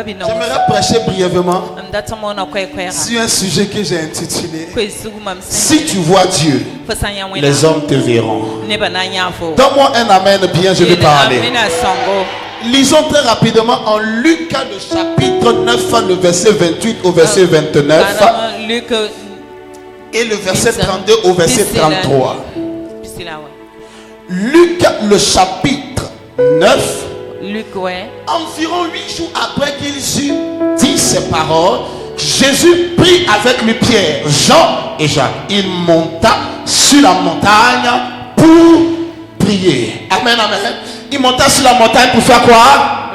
J'aimerais prêcher brièvement sur un sujet que j'ai intitulé Si tu vois Dieu, les hommes te verront. Donne-moi un amen bien, je vais parler. Lisons très rapidement en Luc le chapitre 9, le verset 28 au verset 29 et le verset 32 au verset 33. Luc le chapitre 9. Environ 8 jours après qu'il eut dit ces paroles, Jésus prit avec lui Pierre, Jean et Jacques. Il monta sur la montagne pour prier. Amen, amen. Il monta sur la montagne pour faire quoi?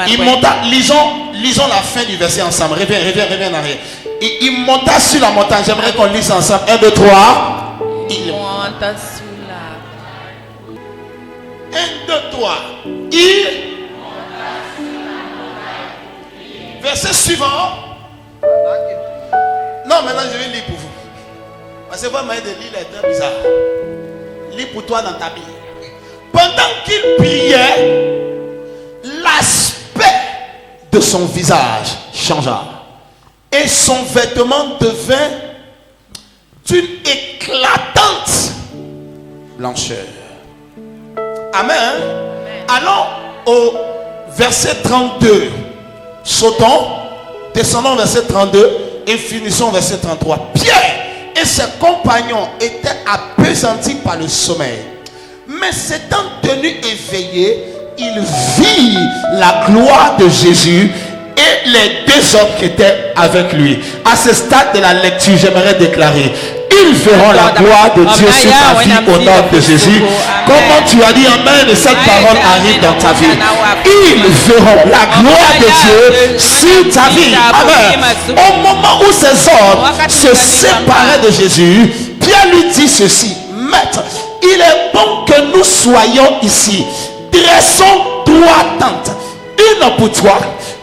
Il monta, lisons la fin du verset ensemble. Reviens en arrière. Il monta sur la montagne. J'aimerais qu'on lise ensemble. 1, 2, 3. Il monta sur la 1, 2, 3. Il verset suivant. Non, maintenant je vais lire pour vous. Parce que votre manière de lire est très bizarre. Lis pour toi dans ta Bible. Pendant qu'il priait, l'aspect de son visage changea. Et son vêtement devint d'une éclatante blancheur. Amen. Allons au verset 32. Sautons, descendons au verset 32 et finissons au verset 33. Pierre et ses compagnons étaient appesantis par le sommeil. Mais s'étant tenus éveillés, ils virent la gloire de Jésus et les deux hommes qui étaient avec lui. À ce stade de la lecture, j'aimerais déclarer: ils verront la gloire de Dieu sur ta vie au nom de Jésus. Comment tu as dit amen et cette parole arrive dans ta vie. Ils verront la gloire de Dieu sur ta vie. Amen. Au moment où ces hommes se séparaient de Jésus, Pierre lui dit ceci: Maître, il est bon que nous soyons ici. Dressons 3 tentes. Une pour toi,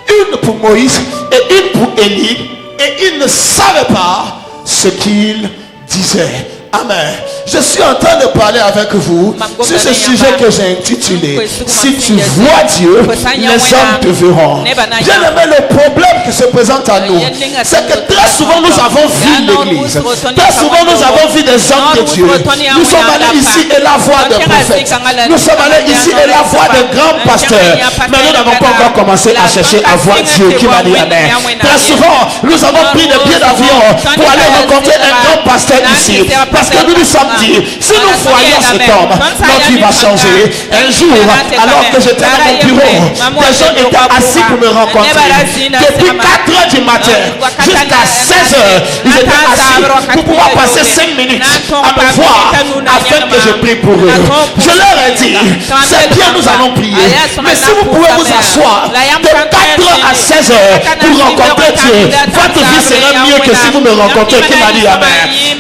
une pour Moïse et une pour Élie. Et ils ne savaient pas ce qu'ils disaient. Amen. Je suis en train de parler avec vous sur ce sujet que j'ai intitulé Si tu vois Dieu, les hommes te verront. Bien aimé, le problème qui se présente à nous, c'est que très souvent nous avons vu l'église. Très souvent nous avons vu des hommes de Dieu. Nous sommes allés ici et la voix de prophètes. Nous sommes allés ici et la voix de grands pasteurs. Mais nous n'avons pas encore commencé à chercher à voir Dieu qui m'a dit amen. Très souvent nous avons pris des billets d'avion pour aller rencontrer un grand pasteur ici. Parce que nous nous sommes dit, si nous voyons cet homme, notre vie va changer. Un jour, alors que j'étais dans mon bureau, des gens étaient assis pour me rencontrer. Depuis 4 heures du matin jusqu'à 16 heures, ils étaient assis pour pouvoir passer 5 minutes à me voir afin que je prie pour eux. Je leur ai dit, c'est bien, nous allons prier. Mais si vous pouvez vous asseoir de 4 heures à 16 heures pour rencontrer Dieu, votre vie serait mieux que si vous me rencontrez. Qui m'a dit amen.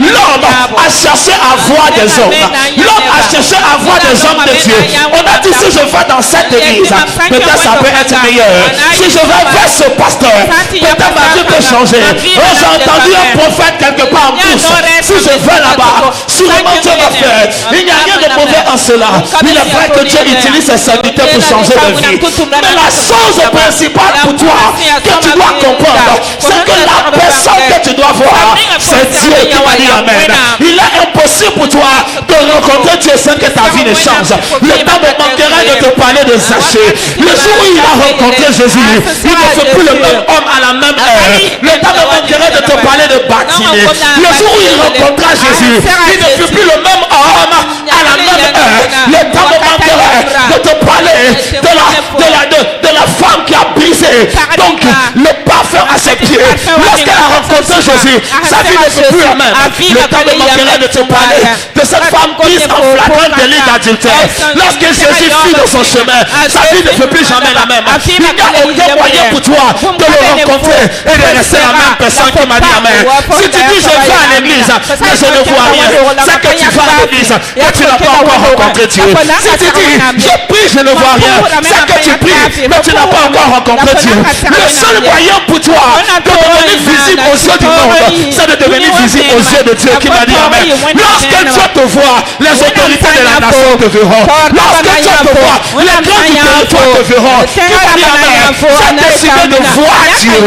L'homme a cherché à voir des hommes. L'homme a cherché à voir des hommes de Dieu. On a dit, si je vais dans cette église, peut-être ça peut être meilleur. Si je vais vers ce pasteur, peut-être ma vie peut changer. Oh, j'ai entendu un prophète quelque part en plus. Si je vais là-bas, sûrement Dieu va faire. Il n'y a rien de mauvais en cela. Il est vrai que Dieu utilise ses serviteurs pour changer de vie. Mais la chose principale pour toi que tu dois comprendre, c'est que la personne que tu dois voir, c'est Dieu qui m'a dit amen. Il est impossible pour toi de rencontrer Dieu sans que ta vie ne change. Le temps me manquerait de te parler de Zachée. Le jour où il a rencontré Jésus, il ne fait plus le même homme à la même heure. Le temps me manquerait de te parler de Bartimée. Le jour où il rencontra Jésus, il ne fait plus le même homme à la même heure. Le temps me manquerait de te parler de la femme qui a brisé donc le parfum à ses pieds. Lorsqu'elle a rencontré Jésus, sa vie ne fait plus la même. Le temps me manquerait de te parler de cette femme prise en flagrant délit d'adultère. Lorsque Jésus fut dans son chemin, sa vie ne fait plus jamais la même. Il n'y a aucun moyen pour toi de le rencontrer et de rester la même personne qui m'a dit amen. Si tu dis je vais à l'église mais je ne vois rien, c'est que tu vas à l'église et tu n'as pas encore rencontré Dieu. Si tu dis je prie je ne vois rien, c'est que tu pries mais tu n'as pas encore rencontré Dieu. Le seul moyen pour pour toi de devenir visible aux yeux du monde, c'est de devenir visible aux yeux de Dieu qui m'a dit amen. Lorsque Dieu te voit, les autorités de la nation te verront. Lorsque Dieu te voit, les grands du territoire te verront. Qui m'a dit amen. J'ai décidé de voir Dieu.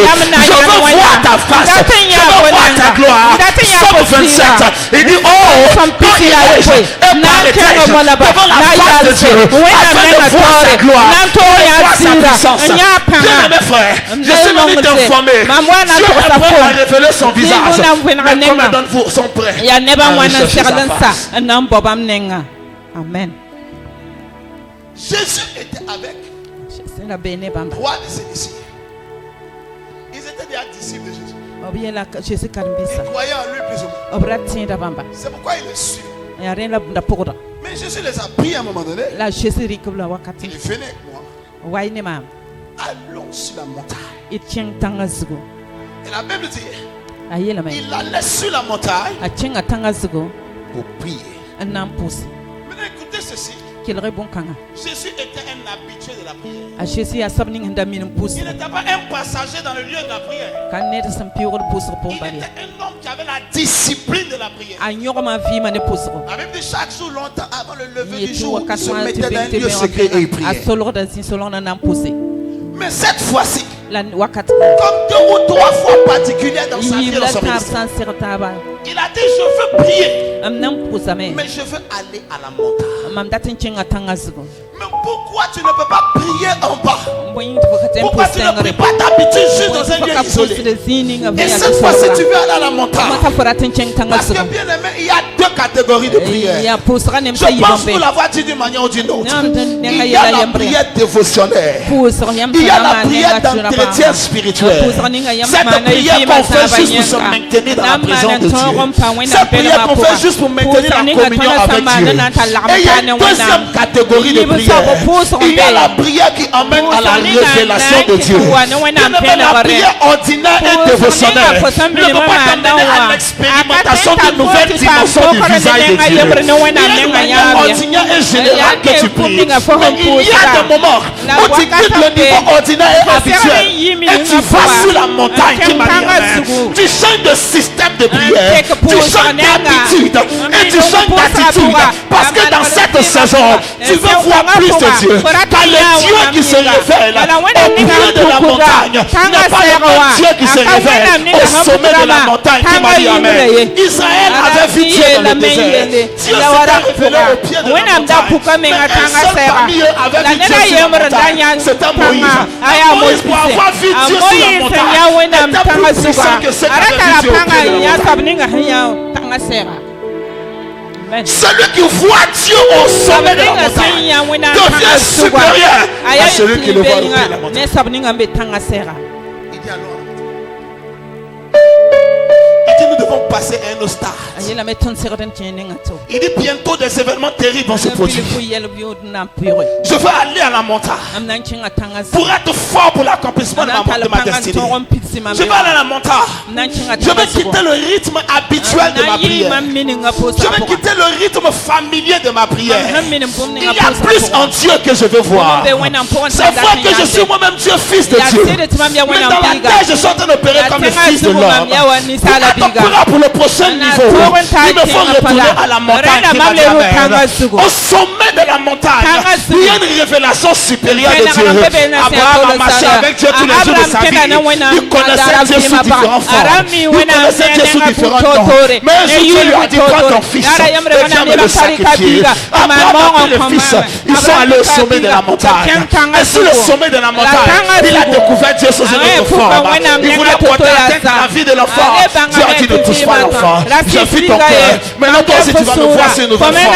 Je veux voir ta face. Je veux voir ta gloire. Somme 27. Il dit, oh, quand il est devant la face de Dieu, afin de voir sa gloire, voir sa puissance. Bien-aimé frère, je suis venu t'informer. Dieu est prêt à révéler son visage. Mais combien d'entre vous sont prêts à rechercher sa face? Amen. Jésus était avec 3 de ses disciples. Ils étaient déjà disciples de Jésus. Ils croyaient en lui plus ou moins. C'est pourquoi ils le suivaient. Mais Jésus les a pris à un moment donné. Il est venu avec moi. Allons sur la montagne. Et la Bible dit, il allait sur la montagne pour prier. Maintenant écoutez ceci. Jésus était un habitué de la prière. Il n'était pas un passager dans le lieu de la prière. Il était un homme qui avait la discipline de la prière. La Bible dit chaque jour longtemps avant le lever du jour, il se mettait dans un lieu secret et il priait. Mais cette fois-ci, comme 2 ou 3 fois particulières dans sa vie, dans son ministère, il a dit je veux prier, mais je veux aller à la montagne. Mais pourquoi tu ne peux pas prier en bas? Pourquoi tu ne pries pas d'habitude juste dans un lieu isolé? Et cette fois-ci tu veux aller à la montagne. Parce que bien aimé, il y a 2 catégories de prières. Je pense pour l'avoir dit d'une manière ou d'une autre. Il y a la prière dévotionnelle. Il y a la prière d'entretien spirituel. Cette prière qu'on fait juste pour se maintenir dans la présence de Dieu. Cette prière qu'on fait juste pour maintenir la communion avec Dieu. Et il y a une deuxième catégorie de prière. Il y a la prière qui amène à la révélation de Dieu. La prière ordinaire et dévotionnelle ne peut pas t'amener à l'expérimentation d'une nouvelle dimension du visage de Dieu. Il y a une manière ordinaire et générale que tu pries. Mais il y a des moments où tu quittes le niveau ordinaire et habituel et tu vas sur la montagne qui m'a dit. Tu changes de système de prière, tu changes d'habitude et tu changes d'attitude. Parce que dans cette saison, tu veux voir plus de Dieu. Car le Dieu qui se révèle au pied de la montagne n'est pas le même Dieu qui se révèle au sommet de la montagne qui m'a dit amen. Israël avait vu Dieu dans le désert. Dieu s'était révélé au pied de la montagne. Mais un seul parmi eux avait vu Dieu sur la montagne. C'était Moïse. Moïse, pour avoir vu Dieu sur la montagne, était plus puissant que ceux qui avaient vu Dieu au pied de la montagne. Celui qui voit Dieu au sommet de la montagne devient supérieur à celui qui le voit au pied de la montagne. Il dit alors, nous devons passer à un autre stade. Il dit bientôt des événements terribles vont se produire. Je veux aller à la montagne pour être fort pour l'accomplissement de ma destinée. Je veux aller à la montagne. Je veux quitter le rythme habituel de ma prière. Je veux quitter le rythme familier de ma prière. Il y a plus en Dieu que je veux voir. C'est vrai que je suis moi-même Dieu, fils de Dieu. Mais dans la terre, je suis en train d'opérer comme le fils de l'homme. Pour le prochain niveau, il me faut retourner à la montagne qui m'a dit amen. Au sommet de la montagne, il y a une révélation supérieure de Dieu. Abraham a marché avec Dieu tous les jours de sa vie. Il connaissait Dieu sous différentes formes. Il connaissait Dieu sous différentes formes. Mais un jour, Dieu lui a dit, prends ton fils et viens me le sacrifier. Abraham a pris le fils. Ils sont allés au sommet de la montagne. Et sur le sommet de la montagne, il a découvert Dieu sous une autre forme. Il voulait porter la tête à la vie de l'enfant. Dieu a dit, ne touche pas l'enfant. J'ai vu ton cœur. Maintenant toi aussi tu vas me voir sur une nouvelle forme.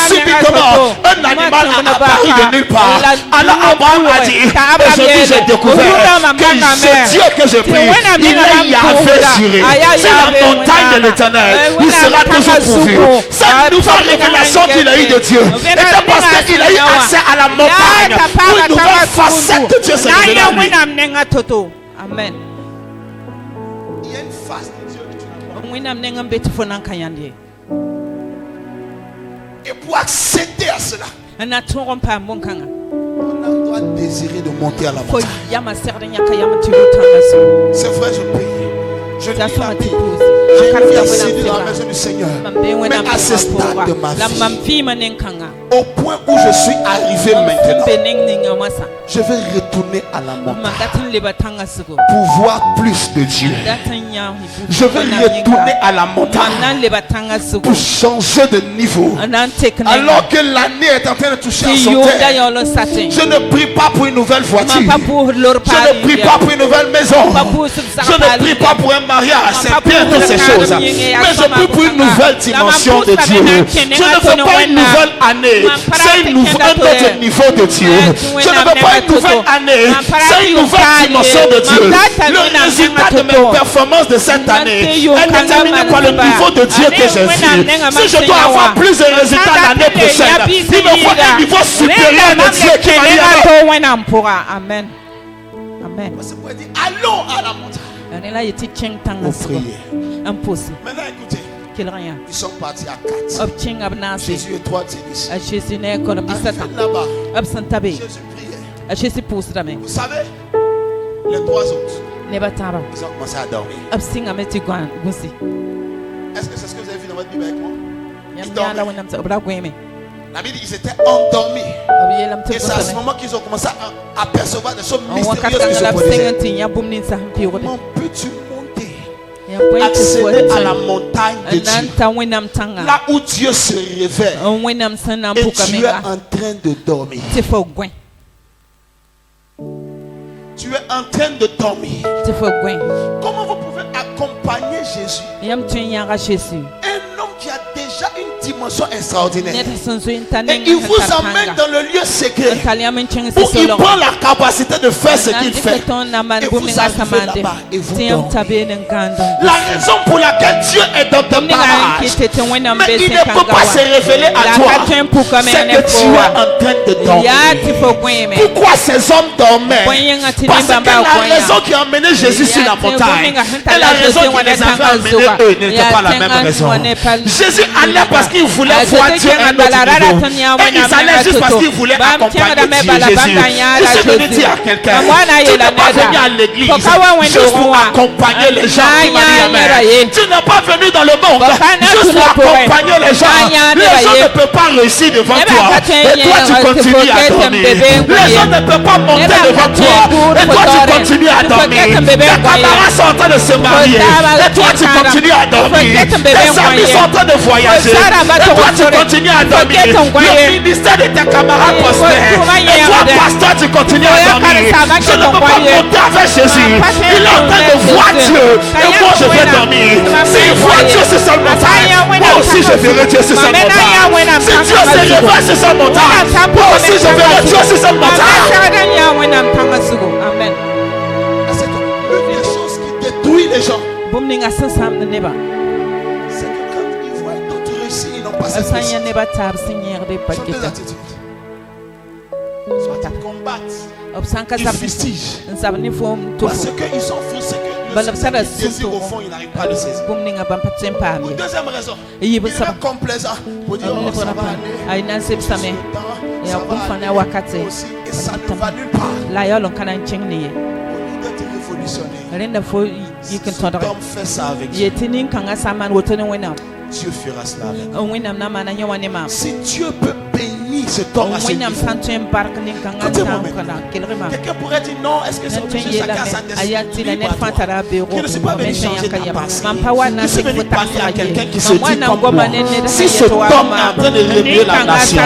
Subitement, un animal a apparu de nulle part. Alors Abraham a dit, aujourd'hui j'ai découvert que ce Dieu que je prie, il est Yahvé juré. C'est la montagne de l'Éternel. Il sera toujours pourvu. Cette nouvelle révélation qu'il a eue de Dieu était parce qu'il a eu accès à la montagne pour une nouvelle facette de Dieu se révéler à lui. Amen. Il y a une face de Dieu que tu et pour accéder à cela, on doit pas désirer de monter à la montagne. C'est vrai, je prie. Je lis la Bible. J'ai une vie assidue dans la maison du Seigneur. Mais à ce stade de ma vie, au point où je suis arrivé maintenant, je vais retourner à la montagne pour voir plus de Dieu. Je vais retourner à la montagne pour changer de niveau. Alors que l'année est en train de toucher à son terme, je ne prie pas pour une nouvelle voiture. Je ne prie pas pour une nouvelle maison. Je ne prie pas pour un mariage. C'est bien toutes ces choses. Mais je prie pour une nouvelle dimension de Dieu. Je ne veux pas une nouvelle année. C'est un autre niveau de Dieu. Je ne veux pas une nouvelle année. C'est une nouvelle dimension de Dieu. Le résultat de mes performances de cette année est déterminé par le niveau de Dieu que j'ai vu. Si je dois avoir plus de résultats l'année prochaine, il me faut un niveau supérieur de Dieu qui va dire Amen. Amen. allons à la montagne. Pour prier. Maintenant écoutez. Ils sont partis à 4. Jésus et 3 ici. Là-bas, Jésus priait. Vous savez, les 3 autres, ils ont commencé à dormir. Est-ce que c'est ce que vous avez vu dans votre Bible avec moi? Ils dormaient. La Bible dit qu'ils étaient endormis. Et c'est à ce moment qu'ils ont commencé à apercevoir des choses mystérieuses qui se produisaient. Comment peux-tu monter, accéder à la montagne de Dieu, là où Dieu se révèle, et tu es en train de dormir? Tu es en train de dormir. Comment vous pouvez accompagner Jésus? Un homme qui a déjà une dimension extraordinaire. Et il vous emmène dans le lieu secret où il prend la capacité de faire ce qu'il fait. Et vous arrivez là-bas et vous dormez. La raison pour laquelle Dieu est dans ton barrage, mais il ne peut pas se révéler à toi, c'est que tu es en train de dormir. Pourquoi ces hommes dormaient? Parce que la raison qui a emmené Jésus sur la montagne et la raison qui les avait emmenés eux n'était pas la même raison. Jésus allait parce qu'il voulait voir Dieu à un autre niveau. Et ils allaient juste parce qu'ils voulaient accompagner Dieu. Jésus, je suis venu dire à quelqu'un, tu n'es pas venu à l'église juste pour accompagner les gens qui marient amen. Tu n'es pas venu dans le monde juste pour accompagner les gens. Les gens ne peuvent pas réussir devant toi. Et toi tu continues à dormir. Les gens ne peuvent pas monter devant toi. Et toi tu continues à dormir. Tes camarades sont en train de se marier. Et toi tu continues à dormir. Tes amis sont en train de voyager. Et toi tu continues à dormir. Le ministère de tes camarades prospère. Et toi pasteur tu continues à dormir. Je ne peux pas monter avec Jésus. Il est en train de voir Dieu. Et moi je vais dormir. S'il voit Dieu sur cette montagne, moi aussi je verrai Dieu sur cette montagne. Si Dieu se révèle sur cette montagne, moi aussi je verrai Dieu sur cette montagne. Amen. C'est l'une des choses qui détruit les gens. C'est que quand ils voient d'autres réussir, ils n'ont pas cette réussite. Ils sont deux attitudes. Soit ils combattent, ils fustigent. Parce qu'ils sont frustrés que le succès qu'ils désirent au fond, ils n'arrivent pas à le saisir. Ou deuxième raison, il est complaisant pour dire oh, ça va aller. Ça va aller aussi. Et ça ne va nulle part. Au lieu d'être révolutionnaire, si cet homme fait ça avec Dieu, Dieu fera cela avec lui. Si Dieu peut bénir cet homme à ce niveau, quelqu'un pourrait dire non, est-ce que c'est obligé chacun sa destinée libre à toi? Je ne suis pas venu changer ta pensée. Je suis venu parler à quelqu'un qui se dit comme moi. Si cet homme est en train de réveiller la nation,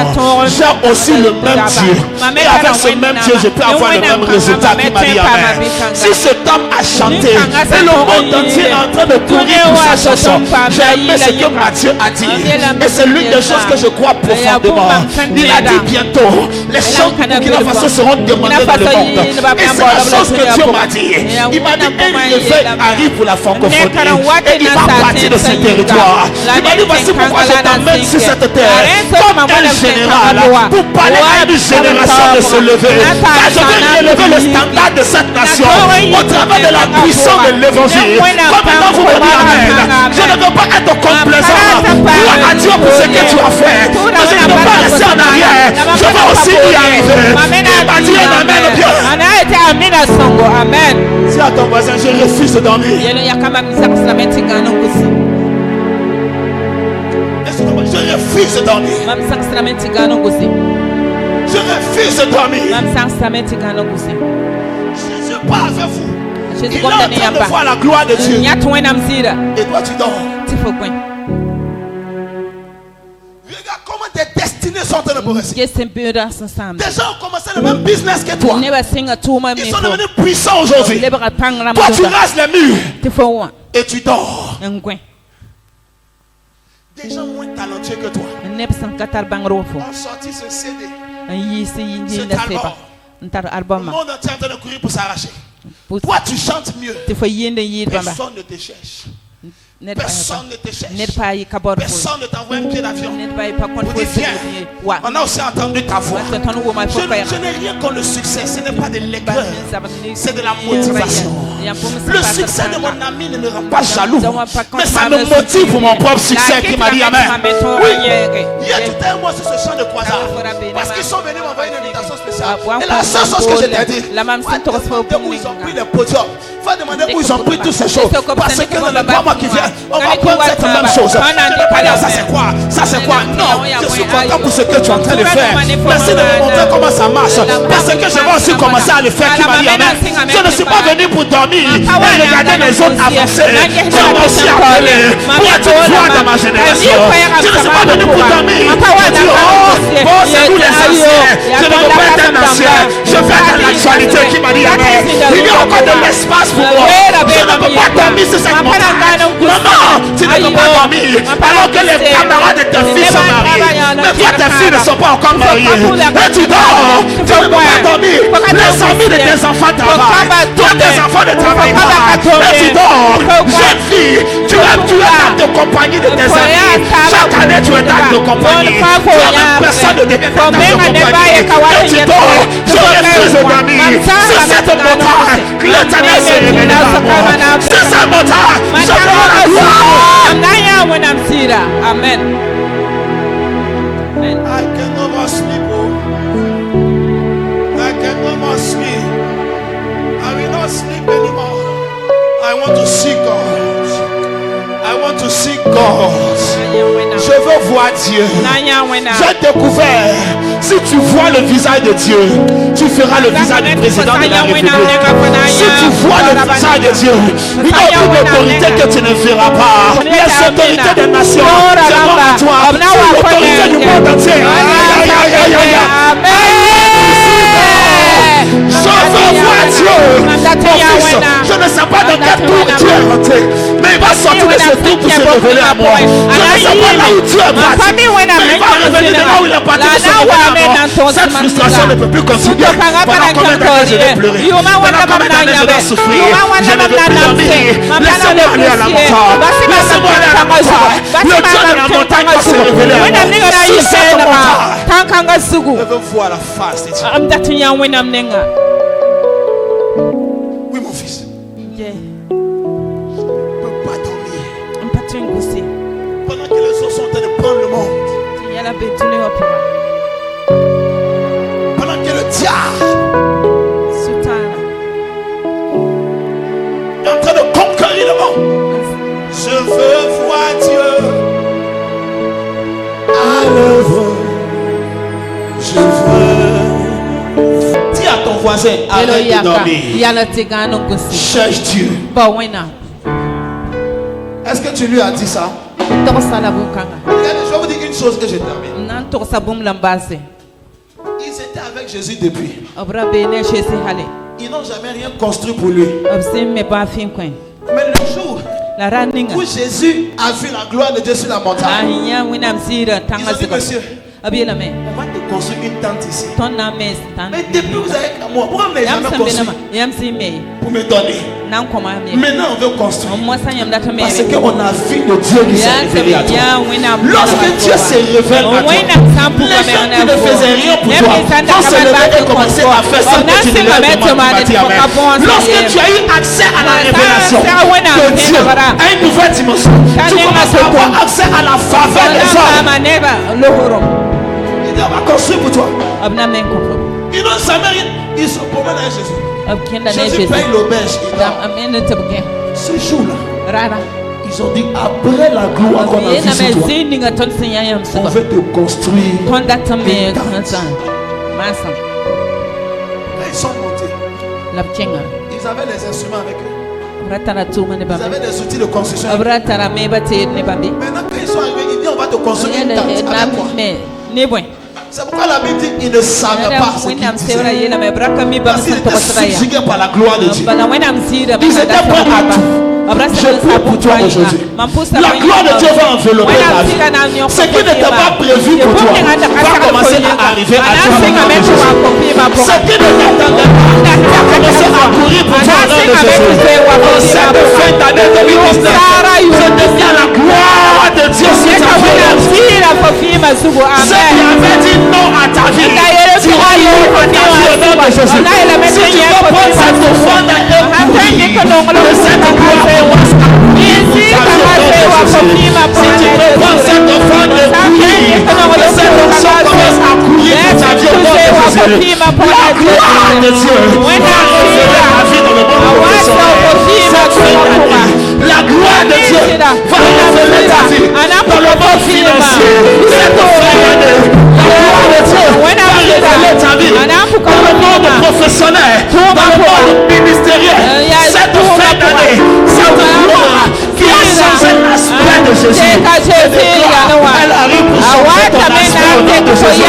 j'ai aussi le même Dieu. Et avec ce même Dieu, je peux avoir le même résultat qui m'a dit amen. Si cet homme a chanté et le monde entier est en train de courir pour sa chanson, j'ai aimé ce que Matthieu a dit. Et c'est l'une des choses que je crois profondément. Il a dit bientôt, les choses de Burkina Faso seront demandées dans le monde. Et c'est la chose que Dieu m'a dit. Il m'a dit, un réveil arrive pour la francophonie. Et il va partir de ce territoire. Il m'a dit, voici pourquoi je t'emmène sur cette terre comme un général pour parler à une génération de se lever. Car je vais relever le standard de cette nation au travers de la puissance de l'évangile. Comme maintenant vous me dites amen. Je ne veux pas être complaisant. Gloire à Dieu pour ce que tu as fait. Mais je ne veux pas rester en arrière. Je veux aussi y arriver. Il m'a dit un ami Amina songo. Amen. Dis à ton voisin, je refuse de dormir. Yelo yakama msaksamenti ngano ngusi. Je refuse de dormir. Mamsaksamenti ngano ngusi. Je refuse de dormir. Mamsaksamenti ngano ngusi. Jésus pas avec vous. Il est en Jésus train de voir la gloire de Dieu. Nyatwe namzira. Et toi tu dors. Tifokwen. Regarde comment tes destinées sont en train de progresser. Yes mbira sasam. Des gens ont commencé le même business que toi. Never sing a tuma me. Ils sont devenus puissants aujourd'hui. Toi tu rases les murs. Tifokwen. Et tu dors. Ngwen. Des gens moins talentueux que toi Nepsan katar bangrofo. ont sorti ce CD. Yisi yindi Cet na seba. Ntar Le album. monde entier est en train de courir pour s'arracher. Toi tu chantes mieux. Tifo yende yid bamba. Personne ne te cherche. Personne Personne ne te cherche. ne t'envoie Personne ne t'envoie un pied d'avion. pour Pour dire viens. On a aussi entendu ta voix. Je n'ai rien contre le succès. Ce n'est pas de l'aigreur. C'est de la motivation. Le succès de mon ami ne me rend pas jaloux. Mais ça me motive pour mon propre succès qui m'a dit Amen. Oui. Hier tu t'es moi sur ce champ de croisade. Parce qu'ils sont venus m'envoyer une invitation spéciale. Et la seule chose que je t'ai dit, où ils ont pris les podiums. Va demander où ils ont pris toutes ces choses. Parce que dans le 3 mois qui viennent, on va prendre cette même chose. Je ne vais pas dire ça c'est quoi. Ça c'est quoi. Non, je suis content pour ce que tu es en train de faire. Merci de me montrer comment ça marche. Parce que je vais aussi commencer à le faire. Qui m'a dit Amen. Je ne suis pas venu pour dormir et regarder les autres avancer. Je vais aussi appeler pour être voix dans ma génération. Je ne suis pas venu pour dormir. Pour dire oh, c'est nous les anciens. Je ne veux pas être un ancien. Je vais être dans l'actualité. Qui m'a dit Amen. Il y a encore de l'espace pour moi. Je ne peux pas dormir sur cette montagne. Maman, tu ne peux pas dormir alors que les camarades de tes filles sont mariés. Mais toi, tes filles ne sont pas encore mariées. Et tu dors. Tu ne peux pas dormir. Les amis de tes enfants travaillent. Toi, tes enfants ne travaillent pas. Et tu dors. Jeune fille, tu es dame de compagnie de tes amis. Chaque année, tu es dame de compagnie. Tu as personne ne devient dame de compagnie. Et tu dors. Je refuse de dormir. Sur cette montagne, l'Éternel se révélera à moi. Sur cette montagne, je verrai la gloire. Amen. I can no more sleep, oh. I can no more sleep. I will not sleep anymore. I want to see God. I want to see God. Je veux voir Dieu. J'ai découvert, si tu vois le visage de Dieu, tu feras le visage du président de la République. Si tu vois le visage de Dieu, il n'y a aucune autorité que tu ne feras pas. Les autorités des nations, c'est moi à toi. L'autorité du monde entier. Aïe, aïe, aïe, aïe, aïe. Je veux voir Dieu. Mon fils, je ne sais pas dans quel tour tu es rentré, mais il va sortir de ce tour pour se révéler à moi. Je ne sais pas là où tu es parti, mais il va revenir de là où il est parti pour se révéler à moi. Cette frustration ne peut plus continuer. Pendant combien d'années je vais pleurer? Pendant combien d'années je vais souffrir? Je ne veux plus dormir. Laissez-moi aller à la montagne. Laissez-moi aller à la montagne. Le Dieu de la montagne va se révéler à moi. Sur cette montagne, je veux voir la face de Dieu. Oui, mon fils. Je ne peux pas dormir. Pendant que les autres sont en train de prendre le monde. Pendant que le diable est en train de conquérir le monde. Je veux voir Dieu à l'œuvre. Je veux. Dis à ton voisin, arrête de dormir. Cherche Dieu. Est-ce que tu lui as dit ça? Regardez, je vais vous dire une chose et je termine. Ils étaient avec Jésus depuis. Ils n'ont jamais rien construit pour lui. Mais le jour où Jésus a vu la gloire de Dieu sur la montagne, ils ont dit, monsieur, on va te construire une tente ici. Mais depuis vous avez qu'à moi, pourquoi vous n'avez jamais construit pour me donner? Maintenant on veut construire. Parce qu'on a vu le Dieu qui s'est révélé à toi. Lorsque Dieu se révèle à toi, les gens qui ne faisaient rien pour toi vont se lever et commencer à faire ça que tu ne leur demandes pas. Lorsque tu as eu accès à la révélation de Dieu, à une nouvelle dimension, tu commences à avoir accès à la faveur des hommes. Il dit on va construire pour toi. Ils n'ont jamais rien. Ils se promènent avec Jésus. Jésus paye l'auberge. Ce jour-là, ils ont dit après la gloire qu'on a vue sur toi, on veut te construire un tente. Ils sont montés. Ils avaient les instruments avec eux. Ils avaient des outils de construction. Maintenant, quand ils sont arrivés, ils disent on va te construire une tente. Avec quoi? C'est pourquoi la Bible dit qu'ils ne savaient pas ce qu'ils disaient. Parce qu'ils étaient subjugués par la gloire de Dieu. Ils étaient prêts à tout. Je prie pour toi aujourd'hui. La gloire de Dieu va envelopper ta vie. Ce qui n'était pas prévu pour toi va commencer à arriver à toi. Ce qui ne t'attendait pas va commencer à courir pour toi au nom de Jésus. En cette fin d'année 2019, je déclare la gloire de Dieu sur ta vie. Ceux qui avaient dit non à ta vie, tu vas y aller à ta vie au nom de Jésus. Si tu peux prendre cette offrande et courir de cette gloire, si tu peux prendre cette offrande et courir, que cette offrande commence à courir pour ta vie au nom de Jésus. La gloire de Dieu va enlever ta vie dans le monde professionnel. Cette fin d'année, la gloire de Dieu va enlever ta vie dans le monde financier. Cette fin d'année, la gloire de Dieu va révéler ta vie dans le monde professionnel, dans le monde ministériel. Cette fin d'année, cette gloire qui a changé l'aspect de Jésus. Elle arrive pour changer ton aspect au nom de Jésus.